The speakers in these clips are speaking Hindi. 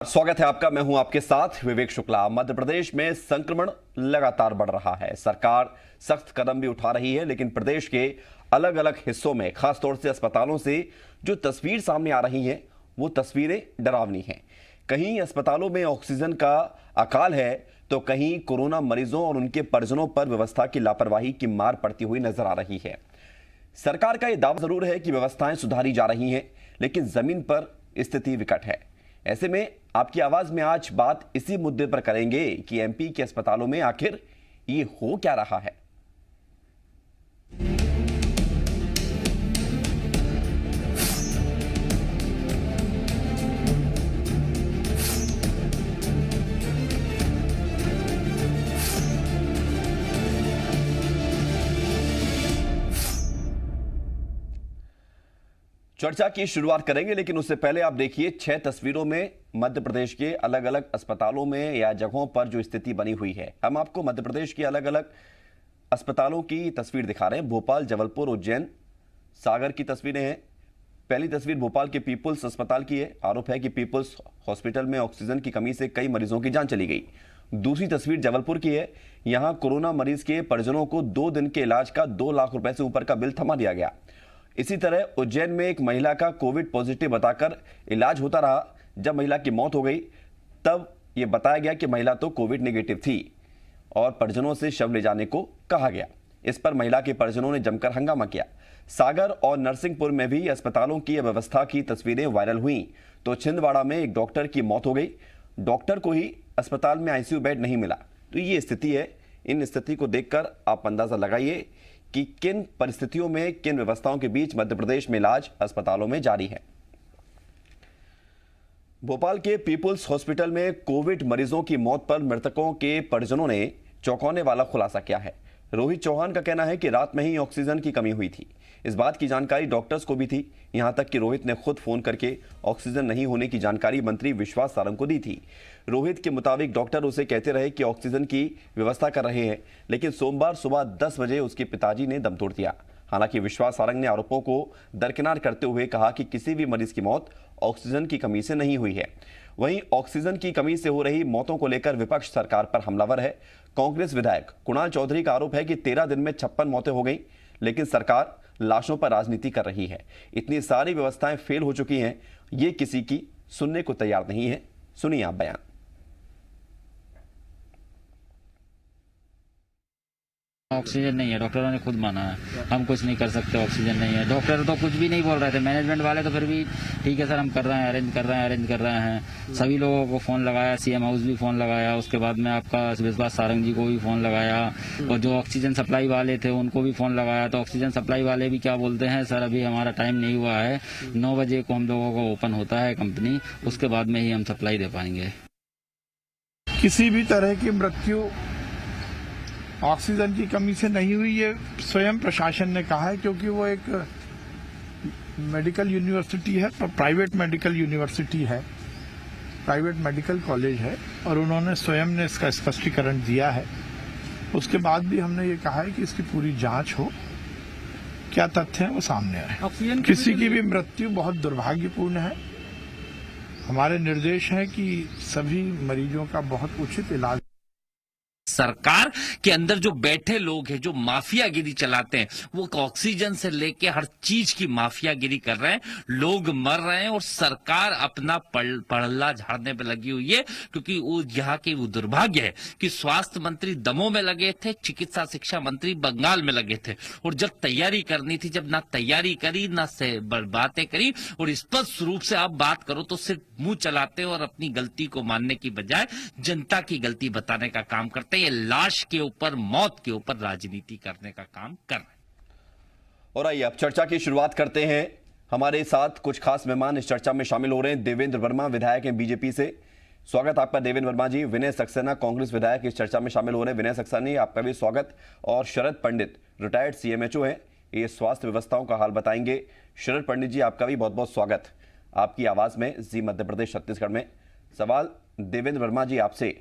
स्वागत है आपका। मैं हूं आपके साथ विवेक शुक्ला। मध्य प्रदेश में संक्रमण लगातार बढ़ रहा है। सरकार सख्त कदम भी उठा रही है, लेकिन प्रदेश के अलग अलग हिस्सों में, खासतौर से अस्पतालों से जो तस्वीर सामने आ रही हैं, वो तस्वीरें डरावनी हैं। कहीं अस्पतालों में ऑक्सीजन का अकाल है, तो कहीं कोरोना मरीजों और उनके परिजनों पर व्यवस्था की लापरवाही की मार पड़ती हुई नजर आ रही है। सरकार का यह दावा जरूर है कि व्यवस्थाएं सुधारी जा रही हैं, लेकिन जमीन पर स्थिति विकट है। ऐसे में आपकी आवाज में आज बात इसी मुद्दे पर करेंगे कि एमपी के अस्पतालों में आखिर ये हो क्या रहा है। चर्चा की शुरुआत करेंगे, लेकिन उससे पहले आप देखिए 6 तस्वीरों में मध्य प्रदेश के अलग अलग अस्पतालों में या जगहों पर जो स्थिति बनी हुई है। हम आपको मध्य प्रदेश के अलग अलग अस्पतालों की तस्वीर दिखा रहे हैं। भोपाल, जबलपुर, उज्जैन, सागर की तस्वीरें हैं। पहली तस्वीर भोपाल के पीपुल्स अस्पताल की है। आरोप है कि पीपुल्स हॉस्पिटल में ऑक्सीजन की कमी से कई मरीजों की जान चली गई। दूसरी तस्वीर जबलपुर की है। यहां कोरोना मरीज के परिजनों को 2 दिन के इलाज का 2 लाख रुपए से ऊपर का बिल थमा दिया गया। इसी तरह उज्जैन में एक महिला का कोविड पॉजिटिव बताकर इलाज होता रहा। जब महिला की मौत हो गई, तब यह बताया गया कि महिला तो कोविड नेगेटिव थी और परिजनों से शव ले जाने को कहा गया। इस पर महिला के परिजनों ने जमकर हंगामा किया। सागर और नरसिंहपुर में भी अस्पतालों की अव्यवस्था की तस्वीरें वायरल हुई। तो छिंदवाड़ा में एक डॉक्टर की मौत हो गई। डॉक्टर को ही अस्पताल में आईसीयू बेड नहीं मिला। तो ये स्थिति है। इन स्थिति को देखकर आप अंदाजा लगाइए कि किन परिस्थितियों में, किन व्यवस्थाओं के बीच मध्य प्रदेश में इलाज अस्पतालों में जारी है। भोपाल के पीपुल्स हॉस्पिटल में कोविड मरीजों की मौत पर मृतकों के परिजनों ने चौंकाने वाला खुलासा किया है। रोहित चौहान का कहना है कि रात में ही ऑक्सीजन की कमी हुई थी। इस बात की जानकारी डॉक्टर्स को भी थी। यहां तक कि रोहित ने खुद फोन करके ऑक्सीजन नहीं होने की जानकारी मंत्री विश्वास सारंग को दी थी। रोहित के मुताबिक डॉक्टर उसे कहते रहे कि ऑक्सीजन की व्यवस्था कर रहे हैं, लेकिन सोमवार सुबह 10 बजे उसके पिताजी ने दम तोड़ दिया। हालांकि विश्वास सारंग ने आरोपों को दरकिनार करते हुए कहा कि किसी भी मरीज की मौत ऑक्सीजन की कमी से नहीं हुई है। वहीं ऑक्सीजन की कमी से हो रही मौतों को लेकर विपक्ष सरकार पर हमलावर है। कांग्रेस विधायक कुणाल चौधरी का आरोप है कि 13 दिन में 56 मौतें हो गई, लेकिन सरकार लाशों पर राजनीति कर रही है। इतनी सारी व्यवस्थाएं फेल हो चुकी हैं, ये किसी की सुनने को तैयार नहीं है। सुनिए आप बयान। ऑक्सीजन नहीं है, डॉक्टरों ने खुद माना है। हम कुछ नहीं कर सकते, ऑक्सीजन नहीं है। डॉक्टर तो कुछ भी नहीं बोल रहे थे। मैनेजमेंट वाले तो फिर भी ठीक है सर, हम कर रहे हैं, अरेंज कर रहे हैं। सभी लोगों को फोन लगाया, सीएम हाउस भी फोन लगाया, उसके बाद में आपका विश्वास सारंग जी को भी फोन लगाया, और जो ऑक्सीजन सप्लाई वाले थे उनको भी फोन लगाया। तो ऑक्सीजन सप्लाई वाले भी क्या बोलते हैं, सर अभी हमारा टाइम नहीं हुआ है, 9 बजे को हम लोगों को ओपन होता है कंपनी, उसके बाद में ही हम सप्लाई दे पाएंगे। किसी भी तरह की मृत्यु ऑक्सीजन की कमी से नहीं हुई, ये स्वयं प्रशासन ने कहा है, क्योंकि वो एक मेडिकल यूनिवर्सिटी है, प्राइवेट मेडिकल यूनिवर्सिटी है, प्राइवेट मेडिकल कॉलेज है, और उन्होंने स्वयं ने इसका स्पष्टीकरण दिया है। उसके बाद भी हमने ये कहा है कि इसकी पूरी जांच हो, क्या तथ्य है वो सामने आए। किसी की भी मृत्यु बहुत दुर्भाग्यपूर्ण है। हमारे निर्देश हैं कि सभी मरीजों का बहुत उचित इलाज। सरकार के अंदर जो बैठे लोग हैं, जो माफियागिरी चलाते हैं, वो ऑक्सीजन से लेके हर चीज की माफियागिरी कर रहे हैं। लोग मर रहे हैं और सरकार अपना पड़ला झाड़ने पे लगी हुई है, क्योंकि वो यहाँ की वो दुर्भाग्य है कि स्वास्थ्य मंत्री दमों में लगे थे, चिकित्सा शिक्षा मंत्री बंगाल में लगे थे, और जब तैयारी करनी थी, जब ना तैयारी करी ना से बातें करी, और स्पष्ट रूप से आप बात करो तो सिर्फ मुंह चलाते और अपनी गलती को मानने की बजाय जनता की गलती बताने का काम करते हैं। लाश के ऊपर, मौत के ऊपर राजनीति करने का काम कर रहे हैं। और आइए अब चर्चा की शुरुआत करते हैं। हमारे साथ कुछ खास मेहमान इस चर्चा में शामिल हो रहे हैं। देवेंद्र वर्मा, विधायक हैं बीजेपी से। स्वागत आपका देवेंद्र वर्मा जी। विनय सक्सेना, कांग्रेस विधायक, इस चर्चा में शामिल हो रहे हैं। विनय सक्सेना जी, आपका भी स्वागत। और शरद पंडित, रिटायर्ड सीएमएचओ हैं, ये स्वास्थ्य व्यवस्थाओं का हाल बताएंगे। शरद पंडित जी, आपका भी बहुत बहुत स्वागत आपकी आवाज में जी मध्य प्रदेश छत्तीसगढ़ में। सवाल देवेंद्र वर्मा जी आपसे,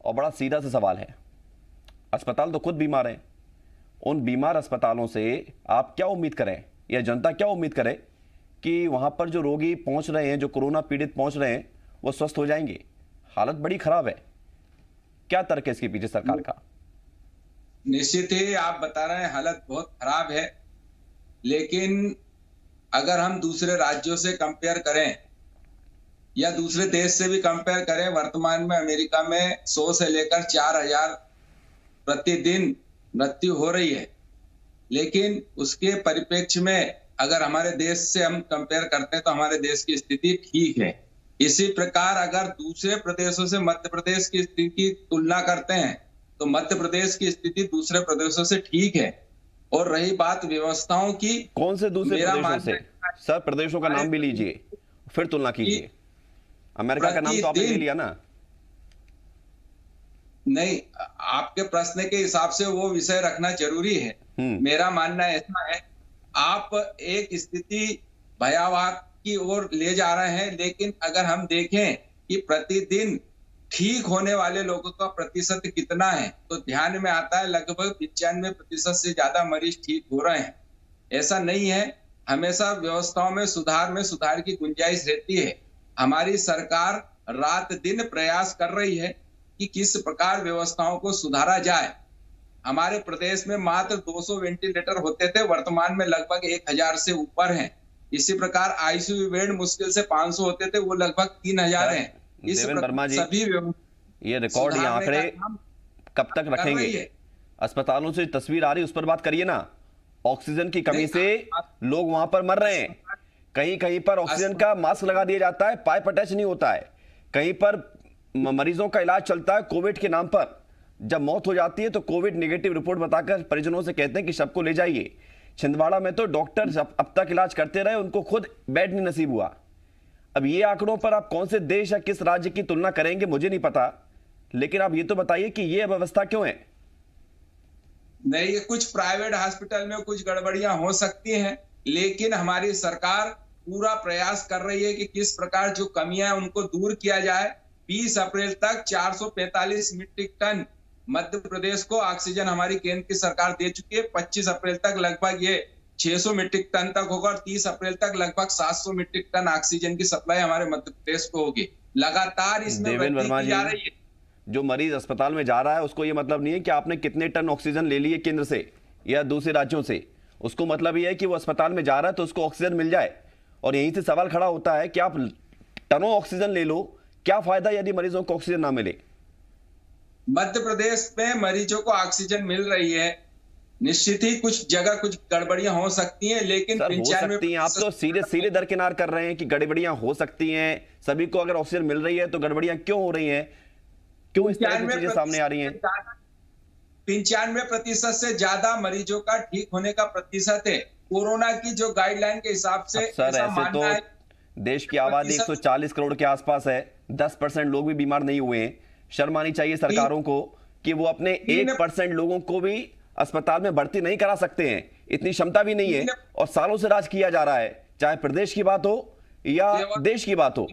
और बड़ा सीधा सा सवाल है। अस्पताल तो खुद बीमार हैं, उन बीमार अस्पतालों से आप क्या उम्मीद करें, या जनता क्या उम्मीद करे कि वहां पर जो रोगी पहुंच रहे हैं, जो कोरोना पीड़ित पहुंच रहे हैं, वो स्वस्थ हो जाएंगे। हालत बड़ी खराब है। क्या तर्क है इसके पीछे सरकार का? निश्चित ही आप बता रहे हैं हालत बहुत खराब है, लेकिन अगर हम दूसरे राज्यों से कंपेयर करें या दूसरे देश से भी कंपेयर करें, वर्तमान में अमेरिका में 100 से लेकर 4000 प्रतिदिन मृत्यु हो रही है, लेकिन उसके परिप्रेक्ष्य में अगर हमारे देश से हम कंपेयर करते हैं तो हमारे देश की स्थिति ठीक है। इसी प्रकार अगर दूसरे प्रदेशों से मध्य प्रदेश की स्थिति की तुलना करते हैं तो मध्य प्रदेश की स्थिति दूसरे प्रदेशों से ठीक है। और रही बात व्यवस्थाओं की, कौन से दूसरे प्रदेशों से? सर प्रदेशों का नाम भी लीजिए, फिर तुलना कीजिए। अमेरिका का नाम तो आपने ले लिया ना? नहीं, आपके प्रश्न के हिसाब से वो विषय रखना जरूरी है। मेरा मानना ऐसा है, आप एक स्थिति भयावह की ओर ले जा रहे हैं, लेकिन अगर हम देखें कि प्रतिदिन ठीक होने वाले लोगों का प्रतिशत कितना है तो ध्यान में आता है लगभग 95% से ज्यादा मरीज ठीक हो रहे हैं। ऐसा नहीं है, हमेशा व्यवस्थाओं में सुधार की गुंजाइश रहती है। हमारी सरकार रात दिन प्रयास कर रही है कि किस प्रकार व्यवस्थाओं को सुधारा जाए। हमारे प्रदेश में मात्र 200 वेंटिलेटर होते थे, वर्तमान में लगभग 1000 से ऊपर हैं। इसी प्रकार आईसीयू बेड मुश्किल से 500 होते थे, वो लगभग 3000 हैं। इस वर्मा जी, सभी ये रिकॉर्ड, ये आंकड़े कब तक रखेंगे? अस्पतालों से तस्वीर आ रही, उस पर बात करिए ना। ऑक्सीजन की कमी से लोग वहां पर मर रहे हैं। कहीं कहीं पर ऑक्सीजन का मास्क लगा दिया जाता है, पाइप अटैच नहीं होता है। कहीं पर मरीजों का इलाज चलता है कोविड के नाम पर। जब मौत हो जाती है तो कोविड नेगेटिव रिपोर्ट बताकर परिजनों से कहते हैं कि शव को ले जाइए। छिंदवाड़ा में तो डॉक्टर अब तक इलाज करते रहे, उनको खुद बेड नहीं नसीब हुआ। अब ये आंकड़ों पर आप कौन से देश या किस राज्य की तुलना करेंगे मुझे नहीं पता, लेकिन आप ये तो बताइए कि ये अव्यवस्था क्यों है? नहीं, ये कुछ प्राइवेट हॉस्पिटल में कुछ गड़बड़ियां हो सकती हैं, लेकिन हमारी सरकार पूरा प्रयास कर रही है कि किस प्रकार जो कमियां हैं उनको दूर किया जाए। 20 अप्रैल तक 445 मीट्रिक टन मध्य प्रदेश को ऑक्सीजन हमारी केंद्र की सरकार दे चुकी है। 25 अप्रैल तक लगभग ये 600 मीट्रिक टन तक होगा और 30 अप्रैल तक लगभग 700 मीट्रिक टन ऑक्सीजन की सप्लाई हमारे मध्य प्रदेश को होगी। लगातार इसमें वृद्धि की जा रही है। जो मरीज अस्पताल में जा रहा है उसको ये मतलब नहीं है कि आपने कितने टन ऑक्सीजन ले लिए केंद्र से या दूसरे राज्यों से। उसको मतलब ये है कि वो अस्पताल में जा रहा है तो उसको ऑक्सीजन मिल जाए। और यहीं से सवाल खड़ा होता है कि आप टनों ऑक्सीजन ले लो, क्या फायदा यदि मरीजों को ऑक्सीजन ना मिले? मध्य प्रदेश में मरीजों को ऑक्सीजन मिल रही है। निश्चित ही कुछ जगह कुछ गड़बड़ियां हो सकती हैं, लेकिन 95% आप तो सीधे दरकिनार कर रहे हैं कि गड़बड़ियां हो सकती हैं। सभी को अगर ऑक्सीजन मिल रही है तो गड़बड़ियां क्यों हो रही हैं? क्यों इस तरह की चीजें सामने आ रही हैं? 95% से ज्यादा मरीजों का ठीक होने का प्रतिशत है कोरोना की जो गाइडलाइन के हिसाब से। सर ऐसे तो देश की आबादी 140 करोड़ के आसपास है, 10% लोग भी बीमार नहीं हुए हैं। शर्म आनी चाहिए सरकारों को कि वो अपने 1% लोगों को भी अस्पताल में भर्ती नहीं करा सकते हैं। इतनी क्षमता भी नहीं है और सालों से राज किया जा रहा है, चाहे प्रदेश की बात हो या देश की बात हो।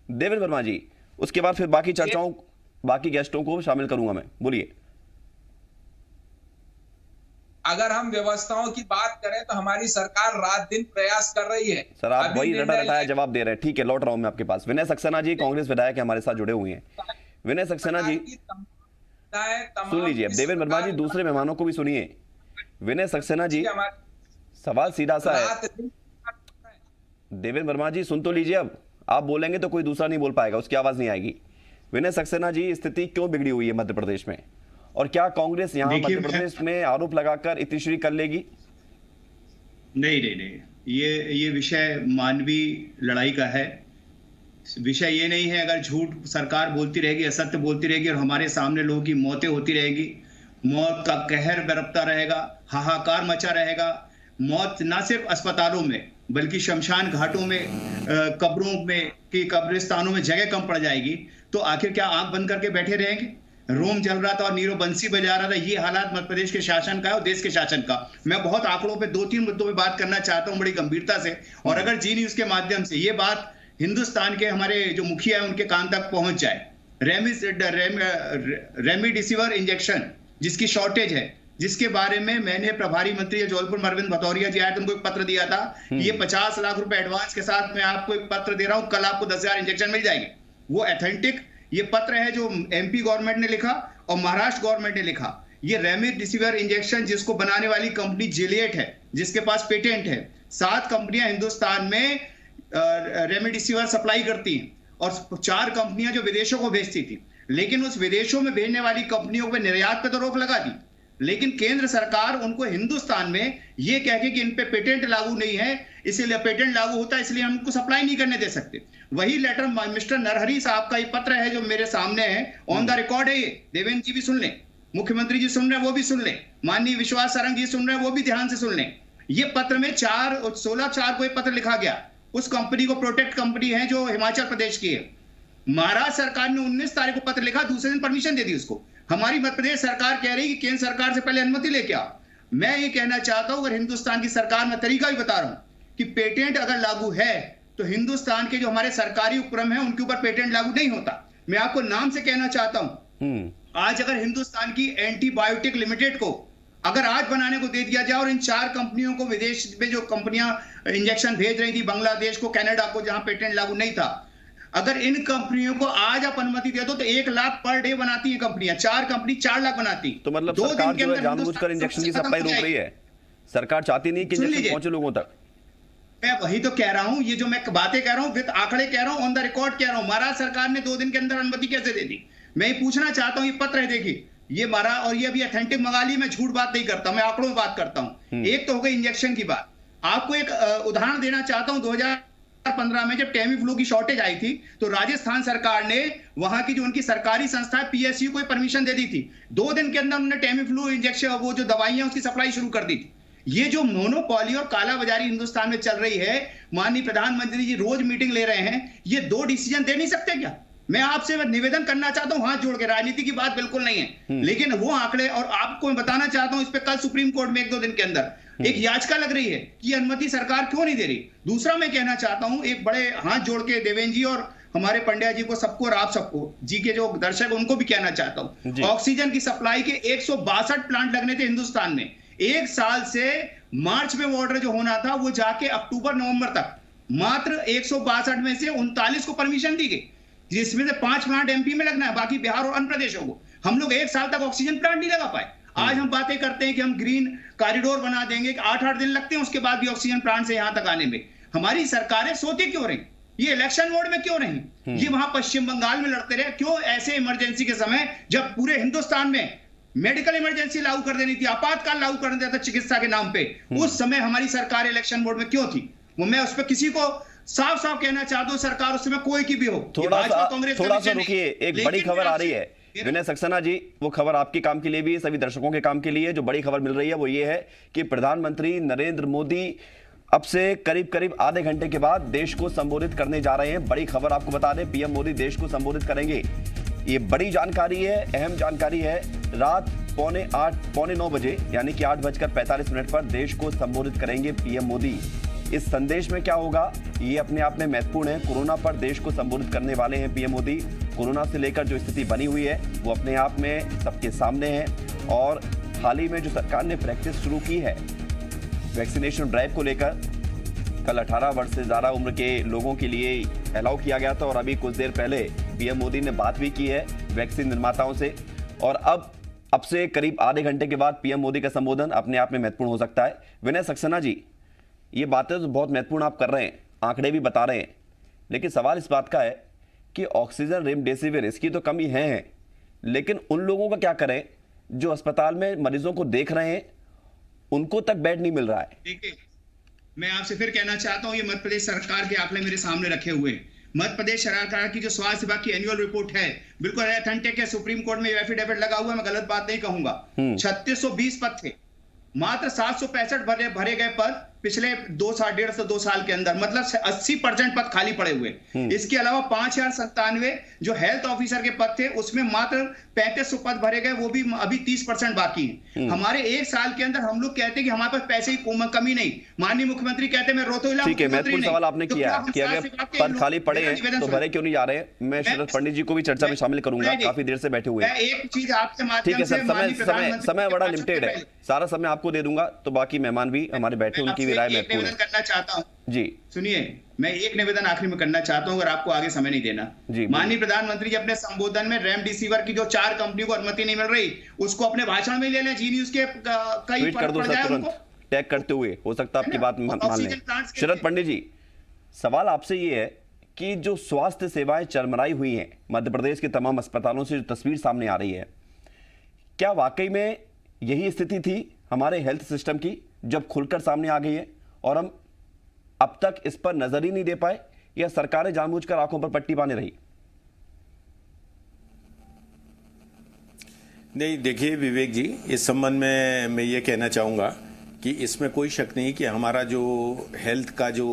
देवेंद्र वर्मा जी, उसके बाद फिर बाकी चर्चाओं, बाकी गेस्टों को शामिल करूंगा मैं। बोलिए। अगर हम व्यवस्थाओं की बात करें तो हमारी सरकार रात दिन प्रयास कर रही है। सर आप वही रटा रटाया जवाब दे रहे हैं। ठीक है, लौट रहा हूं मैं आपके पास। विनय सक्सेना जी कांग्रेस विधायक हमारे साथ जुड़े हुए हैं। विनय सक्सेना जी सुन लीजिए, अब देवेंद्र वर्मा जी दूसरे मेहमानों को भी सुनिए। विनय सक्सेना जी, सवाल सीधा सा है। देवेंद्र वर्मा जी सुन तो लीजिए, अब आप बोलेंगे तो कोई दूसरा नहीं बोल पाएगा, उसकी आवाज नहीं आएगी। विनय सक्सेना जी, स्थिति क्यों बिगड़ी हुई है मध्य प्रदेश में, और क्या कांग्रेस यहां मध्य प्रदेश में आरोप लगाकर इतिश्री कर लेगी? नहीं, ये विषय मानवीय लड़ाई का है। विषय ये नहीं है अगर झूठ सरकार बोलती रहेगी, असत्य बोलती रहेगी और हमारे सामने लोगों की मौतें होती रहेगी, मौत का कहर बरपता रहेगा, हाहाकार मचा रहेगा। मौत ना सिर्फ अस्पतालों में बल्कि शमशान घाटों में, कब्रों में कि कब्रिस्तानों में जगह कम पड़ जाएगी। तो आखिर क्या आंख बंद करके बैठे रहेंगे? रोम जल रहा था और नीरो बंसी बजा रहा था। ये हालात मध्य प्रदेश के शासन का है और देश के शासन का। मैं बहुत आंकड़ों पे 2-3 मुद्दों पे बात करना चाहता हूं बड़ी गंभीरता से, और अगर जी न्यूज के माध्यम से ये बात हिंदुस्तान के हमारे जो मुखिया है उनके कान तक पहुंच जाए। रेमडेसिविर इंजेक्शन जिसकी शॉर्टेज है, जिसके बारे में मैंने प्रभारी मंत्री जौलपुर में अरविंद भदौरिया जी आए थे, उनको एक पत्र दिया था। ये 50 लाख रुपए एडवांस के साथ मैं आपको एक पत्र दे रहा हूं, कल आपको 10,000 इंजेक्शन मिल जाएंगे। वो ऑथेंटिक ये पत्र है जो एमपी गवर्नमेंट ने लिखा और महाराष्ट्र गवर्नमेंट ने लिखा। ये रेमडेसिविर इंजेक्शन जिसको बनाने वाली कंपनी जिलियट है, जिसके पास पेटेंट है। 7 कंपनियां हिंदुस्तान में रेमडेसिविर सप्लाई करती हैं और 4 कंपनियां जो विदेशों को भेजती थी, लेकिन उस विदेशों में भेजने वाली कंपनियों पे निर्यात पे तो रोक लगा दी, लेकिन केंद्र सरकार उनको हिंदुस्तान में ये कह के कि इन पे पेटेंट लागू नहीं है, इसीलिए पेटेंट लागू होता है इसलिए हम उनको सप्लाई नहीं करने दे सकते। वही लेटर मिस्टर नरहरी साहब का ये पत्र है जो मेरे सामने है, ऑन द रिकॉर्ड है ये। देवेंद्र जी भी सुन लें, मुख्यमंत्री जी सुन रहे हैं वो भी सुन लें, माननीय विश्वास सारंग जी सुन रहे हैं वो भी ध्यान से सुन लें। ये पत्र में 16/4 को ये पत्र लिखा गया। उस कंपनी को प्रोटेक्ट कंपनी है जो हिमाचल प्रदेश की है। महाराष्ट्र सरकार ने 19 तारीख को पत्र लिखा, दूसरे दिन परमिशन दे दी उसको। हमारी मध्य प्रदेश सरकार कह रही है कि केंद्र सरकार से पहले अनुमति लेके आओ। मैं ये कहना चाहता हूं, अगर हिंदुस्तान की सरकार, मैं तरीका भी बता रहा हूं कि पेटेंट अगर लागू है तो हिंदुस्तान के जो हमारे सरकारी उपक्रम है उनके ऊपर पेटेंट लागू नहीं होता। मैं आपको नाम से कहना चाहता हूं, आज अगर हिंदुस्तान की एंटीबायोटिक लिमिटेड को अगर आज बनाने को दे दिया जाए और इन 4 कंपनियों को विदेश में जो कंपनियां इंजेक्शन भेज रही थी, बांग्लादेश को, कनाडा को, जहां पेटेंट लागू नहीं था, अगर इन कंपनियों को आज आप अनुमति दे दो तो 1 लाख पर डे बनाती है कंपनियां। 4 कंपनी 4 लाख बनाती। तो मतलब सरकार जो है जानबूझकर इंजेक्शन की सप्लाई रोक रही है। सरकार चाहती नहीं कि इंजेक्शन पहुंचे लोगों तक। मैं वही तो कह रहा हूं, ये जो मैं बातें कह रहा हूं विद आंकड़े कह रहा हूं, ऑन द रिकॉर्ड कह रहा हूं। महाराष्ट्र सरकार ने 2 दिन के अंदर अनुमति कैसे दे दी? मैं ये पूछना चाहता हूं, ये पत्र है देखिए, ये मारा और ये अभी ऑथेंटिक मंगा ली। मैं झूठ बात नहीं करता, मैं आंकड़ों में बात करता हूं। एक तो हो गई इंजेक्शन की बात। आपको एक उदाहरण देना चाहता हूं, 2015 में जब टेमी फ्लू की शॉर्टेज आई थी तो राजस्थान सरकार ने वहां की जो उनकी सरकारी संस्था है पीएसयू को परमिशन दे दी थी। 2 दिन के अंदर उन्होंने टेमी फ्लू इंजेक्शन, वो जो दवाइयां उसकी सप्लाई शुरू कर दी थी। ये जो मोनोपॉली और कालाबाजारी हिंदुस्तान में चल रही है, माननीय प्रधानमंत्री जी रोज मीटिंग ले रहे हैं, ये 2 डिसीजन दे नहीं सकते क्या? मैं आपसे निवेदन करना चाहता हूं हाथ जोड़ के, राजनीति की बात बिल्कुल नहीं है, लेकिन वो आंकड़े, और आपको मैं बताना चाहता हूं इस पे कल सुप्रीम कोर्ट में 1-2 दिन के अंदर एक याचिका लग रही है कि अनुमति सरकार क्यों नहीं दे रही। दूसरा मैं कहना चाहता हूं, एक बड़े हाथ जोड़ के देवेंद्र जी और हमारे पंड्या जी को, सबको और आप सबको, जी के जो दर्शक उनको भी कहना चाहता हूं, ऑक्सीजन की सप्लाई के 162 प्लांट लगने थे हिंदुस्तान में। 1 साल से मार्च में ऑर्डर जो होना था वो जाके अक्टूबर-नवंबर तक मात्र 162 में से 39 को परमिशन दी गई, जिसमें से 5 प्लांट एमपी में लगना है, बाकी बिहार और अन्य प्रदेशों को। हम लोग 1 साल तक ऑक्सीजन प्लांट नहीं लगा पाए। आज हम बातें करते हैं कि हम ग्रीन कॉरिडोर बना देंगे, 8-8 दिन लगते हैं उसके बाद भी ऑक्सीजन प्लांट से यहां तक आने में। हमारी सरकारें सोती क्यों रही? ये इलेक्शन मोड में क्यों नहीं? ये वहां पश्चिम बंगाल में लड़ते रहे क्यों? ऐसे इमरजेंसी के समय जब पूरे हिंदुस्तान में मेडिकल इमरजेंसी लागू कर देनी थी, आपातकाल लागू कर देता था चिकित्सा के नाम पे, उस समय हमारी सरकार इलेक्शन मोड में क्यों थी? वो मैं उस पर किसी को साफ साफ कहना चाहता हूं, सरकार उस समय कोई की भी हो। थोड़ा सा रुकिए, एक बड़ी खबर आ रही है विनय सक्सेना जी, वो खबर आपके काम के लिए भी है, सभी दर्शकों के काम के लिए। जो बड़ी खबर मिल रही है वो ये है कि प्रधानमंत्री नरेंद्र मोदी अब से करीब आधे घंटे के बाद देश को संबोधित करने जा रहे हैं। बड़ी खबर आपको बता दें, पीएम मोदी देश को संबोधित करेंगे। ये बड़ी जानकारी है, अहम जानकारी है। रात 8:45 बजे यानी कि 8:45 पर देश को संबोधित करेंगे पीएम मोदी। इस संदेश में क्या होगा ये अपने आप में महत्वपूर्ण है। कोरोना पर देश को संबोधित करने वाले हैं पीएम मोदी। कोरोना से लेकर जो स्थिति बनी हुई है वो अपने आप में सबके सामने है, और हाल ही में जो सरकार ने प्रैक्टिस शुरू की है वैक्सीनेशन ड्राइव को लेकर, कल 18 वर्ष से ज्यादा उम्र के लोगों के लिए अलाउ किया गया था, और अभी कुछ देर पहले पीएम मोदी ने बात भी की है वैक्सीन निर्माताओं से। और अब से करीब आधे घंटे के बाद पीएम मोदी का संबोधन अपने आप में महत्वपूर्ण हो सकता है। विनय सक्सेना जी, ये बातें तो बहुत महत्वपूर्ण आप कर रहे हैं, आंकड़े भी बता रहे हैं, लेकिन सवाल इस बात का है कि ऑक्सीजन रेमडेसिविर इसकी तो कमी है, लेकिन उन लोगों का क्या करें जो अस्पताल में मरीजों को देख रहे हैं, उनको तक बेड नहीं मिल रहा है। देखिए, मैं आपसे फिर कहना चाहता हूं, ये मध्य प्रदेश सरकार के आंकड़े मेरे सामने रखे हुए हैं। मध्य प्रदेश सरकार की जो स्वास्थ्य विभाग की एनुअल रिपोर्ट है बिल्कुल ऑथेंटिक है, सुप्रीम कोर्ट में एफिडेविट लगा हुआ है, मैं गलत बात नहीं कहूंगा। 3620 पद थे, मात्र 765 भरे गए पद पिछले 2 साल के अंदर, मतलब 80% पद खाली पड़े हुए। इसके अलावा 5097 जो हेल्थ ऑफिसर के पद थे उसमें मात्र 3500 पद भरे गए, वो भी अभी 30% बाकी हैं। हमारे 1 साल के अंदर हम लोग कहते हैं कि हमारे पास पैसे की कमी नहीं, माननीय मुख्यमंत्री कहते हैं मैं रोतोइला। ठीक है, महत्वपूर्ण सवाल आपने किया कि अगर पद खाली पड़े हैं तो भरे क्यों नहीं जा रहे। मैं शरद पंडित जी को भी चर्चा में शामिल करूंगा, काफी देर से बैठे हुए हैं। एक चीज आपके माध्यम से, ठीक है सर, समय बड़ा लिमिटेड है, सारा समय आपको दे दूंगा, तो बाकी मेहमान भी हमारे बैठे उनकी भी आपकी राय एक निवेदन करना चाहता हूँ जी। सुनिए, मैं एक निवेदन आखिरी में करना चाहता हूँ, अगर आपको आगे समय नहीं देना। माननीय प्रधानमंत्री जी अपने संबोधन में रेमडेसिविर की जो 4 कंपनी को अनुमति नहीं मिल रही, उसको अपने भाषण में ले लें। जी न्यूज के कई फर्क पड़ जाए उनको टैग करते हुए, हो सकता है आपकी बात मान लें। शरद पंडित जी, सवाल आपसे ये है कि जो स्वास्थ्य सेवाएं चरमराई हुई हैं मध्य प्रदेश के तमाम अस्पतालों से, जो तस्वीर सामने आ रही है, क्या वाकई में यही स्थिति थी हमारे हेल्थ सिस्टम की जब खुलकर सामने आ गई है और हम अब तक इस पर नजर ही नहीं दे पाए, या सरकारें जानबूझकर आंखों पर पट्टी बांधे रही? नहीं, देखिए विवेक जी, इस संबंध में मैं ये कहना चाहूँगा कि इसमें कोई शक नहीं कि हमारा जो हेल्थ का जो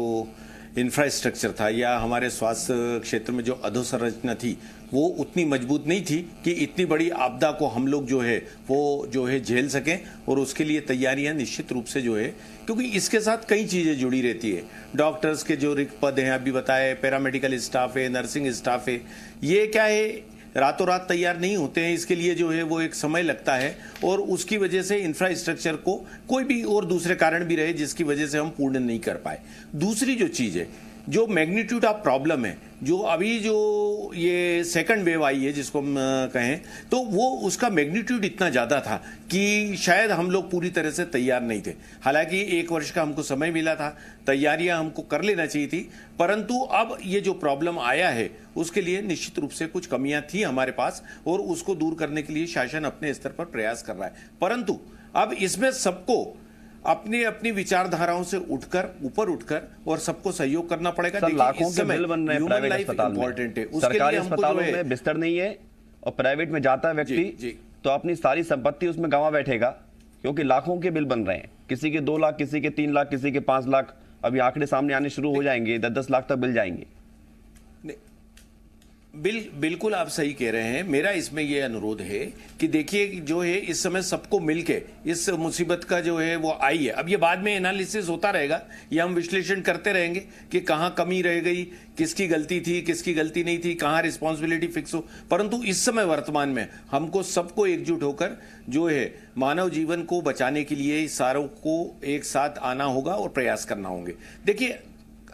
इंफ्रास्ट्रक्चर था या हमारे स्वास्थ्य क्षेत्र में जो अधोसंरचना थी वो उतनी मजबूत नहीं थी कि इतनी बड़ी आपदा को हम लोग जो है वो जो है झेल सकें, और उसके लिए तैयारियां निश्चित रूप से जो है, क्योंकि इसके साथ कई चीज़ें जुड़ी रहती है। डॉक्टर्स के जो रिक्त पद हैं अभी बताए, पैरामेडिकल स्टाफ है, नर्सिंग स्टाफ है, ये क्या है रातों रात तैयार नहीं होते हैं, इसके लिए जो है वो एक समय लगता है, और उसकी वजह से इंफ्रास्ट्रक्चर को कोई भी और दूसरे कारण भी रहे जिसकी वजह से हम पूर्ण नहीं कर पाए। दूसरी जो चीज़ है, जो मैग्नीट्यूड ऑफ प्रॉब्लम है, जो अभी जो ये सेकंड वेव आई है जिसको हम कहें, तो वो उसका मैग्नीट्यूड इतना ज़्यादा था कि शायद हम लोग पूरी तरह से तैयार नहीं थे। हालांकि 1 वर्ष का हमको समय मिला था, तैयारियां हमको कर लेना चाहिए थी, परंतु अब ये जो प्रॉब्लम आया है उसके लिए निश्चित रूप से कुछ कमियां थी हमारे पास, और उसको दूर करने के लिए शासन अपने स्तर पर प्रयास कर रहा है। परंतु अब इसमें सबको अपनी अपनी विचारधाराओं से ऊपर उठकर और सबको सहयोग करना पड़ेगा। सर, लाखों के बिल बन रहे हैं प्राइवेट अस्पताल में, सरकारी अस्पतालों में बिस्तर नहीं है, और प्राइवेट में जाता है व्यक्ति तो अपनी सारी संपत्ति उसमें गंवा बैठेगा, क्योंकि लाखों के बिल बन रहे हैं। किसी के 2 लाख, किसी के 3 लाख, किसी के 5 लाख, अभी आंकड़े सामने आने शुरू हो जाएंगे, 10-10 लाख तक बिल जाएंगे। बिल्कुल आप सही कह रहे हैं। मेरा इसमें यह अनुरोध है कि देखिए जो है इस समय सबको मिलके इस मुसीबत का जो है वो आई है। अब ये बाद में एनालिसिस होता रहेगा, ये हम विश्लेषण करते रहेंगे कि कहाँ कमी रह गई, किसकी गलती थी, किसकी गलती नहीं थी, कहाँ रिस्पॉन्सिबिलिटी फिक्स हो। परंतु इस समय वर्तमान में हमको सबको एकजुट होकर जो है मानव जीवन को बचाने के लिए सारों को एक साथ आना होगा और प्रयास करना होंगे। देखिए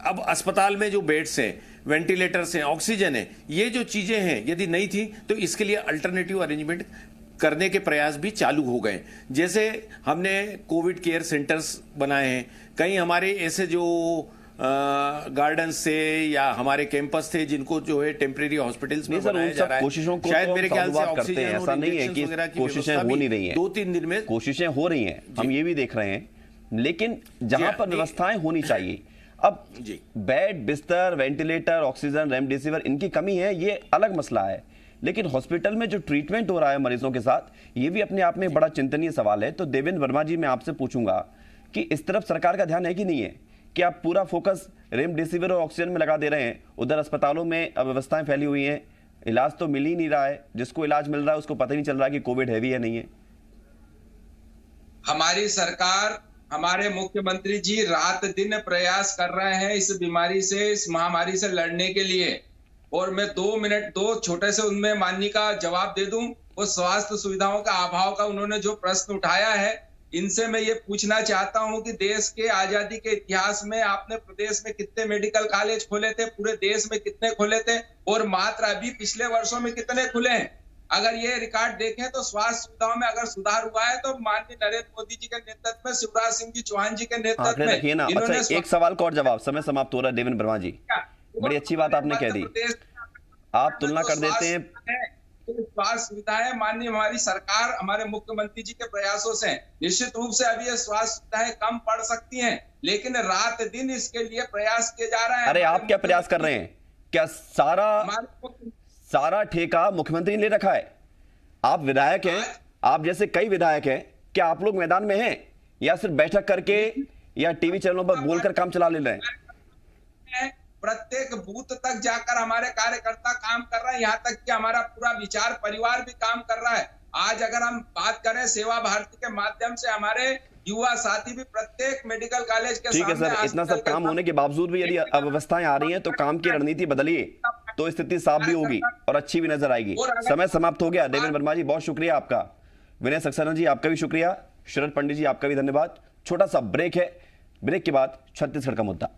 अब अस्पताल में जो बेड्स हैं, वेंटिलेटर्स हैं, ऑक्सीजन है, ये जो चीजें हैं यदि नहीं थी तो इसके लिए अल्टरनेटिव अरेंजमेंट करने के प्रयास भी चालू हो गए। जैसे हमने कोविड केयर सेंटर्स बनाए हैं, कई हमारे ऐसे जो गार्डन से या हमारे कैंपस थे जिनको जो है टेम्परेरी हॉस्पिटल्स में बनाया जा रहा है। कोशिशों को शायद मेरे ख्याल से ऑक्सीजन, ऐसा नहीं है कि कोशिशें हो नहीं रही हैं, 2-3 दिन में कोशिशें हो रही हैं, हम ये भी देख रहे हैं, लेकिन जहां पर व्यवस्थाएं होनी चाहिए, अब बेड, बिस्तर, वेंटिलेटर, ऑक्सीजन, रेमडेसिविर, इनकी कमी है, ये अलग मसला है। लेकिन हॉस्पिटल में जो ट्रीटमेंट हो रहा है मरीजों के साथ, ये भी अपने आप में बड़ा चिंतनीय सवाल है। तो देवेंद्र वर्मा जी, मैं आपसे पूछूंगा कि इस तरफ सरकार का ध्यान है कि नहीं है, कि आप पूरा फोकस रेमडेसिविर और ऑक्सीजन में लगा दे रहे हैं, उधर अस्पतालों में अव्यवस्थाएं फैली हुई हैं, इलाज तो मिल ही नहीं रहा है, जिसको इलाज मिल रहा है उसको पता ही नहीं चल रहा कि कोविड हैवी है नहीं है। हमारी सरकार, हमारे मुख्यमंत्री जी रात दिन प्रयास कर रहे हैं इस बीमारी से, इस महामारी से लड़ने के लिए। और मैं 2 मिनट 2 छोटे से उनमें माननीय का जवाब दे दूं। वो स्वास्थ्य सुविधाओं का अभाव का उन्होंने जो प्रश्न उठाया है, इनसे मैं ये पूछना चाहता हूं कि देश के आजादी के इतिहास में आपने प्रदेश में कितने मेडिकल कॉलेज खोले थे, पूरे देश में कितने खोले थे, और मात्र अभी पिछले वर्षों में कितने खुले हैं? अगर ये रिकॉर्ड देखें तो स्वास्थ्य सुविधाओं में अगर सुधार हुआ है तो माननीय नरेंद्र मोदी जी के नेतृत्व में, शिवराज सिंह जी चौहान जी के नेतृत्व में रखिए ना। अच्छा, एक सवाल का और जवाब, समय समाप्त हो रहा है। देवेंद्र वर्मा जी, बड़ी अच्छी बात आपने कह दी, आप तुलना कर देते हैं। स्वास्थ्य सुविधाएं माननीय हमारी सरकार, हमारे मुख्यमंत्री जी के प्रयासों से निश्चित रूप से अभी ये स्वास्थ्य सुविधाएं कम पड़ सकती हैं, लेकिन रात दिन इसके लिए प्रयास किए जा रहे हैं। अरे आप क्या प्रयास कर रहे हैं? क्या सारा ठेका मुख्यमंत्री ने ले रखा है? आप विधायक हैं, आप जैसे कई विधायक हैं, क्या आप लोग मैदान में हैं या सिर्फ बैठक करके या टीवी चैनलों पर बोलकर काम चला ले रहे हैं? प्रत्येक बूथ तक जाकर हमारे कार्यकर्ता काम कर रहे हैं, यहाँ तक कि हमारा पूरा विचार परिवार भी काम कर रहा है। आज अगर हम बात करें सेवा भारती के माध्यम से हमारे युवा साथी भी प्रत्येक मेडिकल कॉलेज के ठीक है सर, इतना सब काम होने के बावजूद भी यदि अव्यवस्थाएं आ रही हैं तो काम की रणनीति बदलिए, तो स्थिति साफ भी होगी और अच्छी भी नजर आएगी। समय समाप्त हो गया। देवेंद्र वर्मा जी, बहुत शुक्रिया आपका। विनय सक्सेना जी, आपका भी शुक्रिया। शरद पंडित जी, आपका भी धन्यवाद। छोटा सा ब्रेक है, ब्रेक के बाद छत्तीसगढ़ का मुद्दा।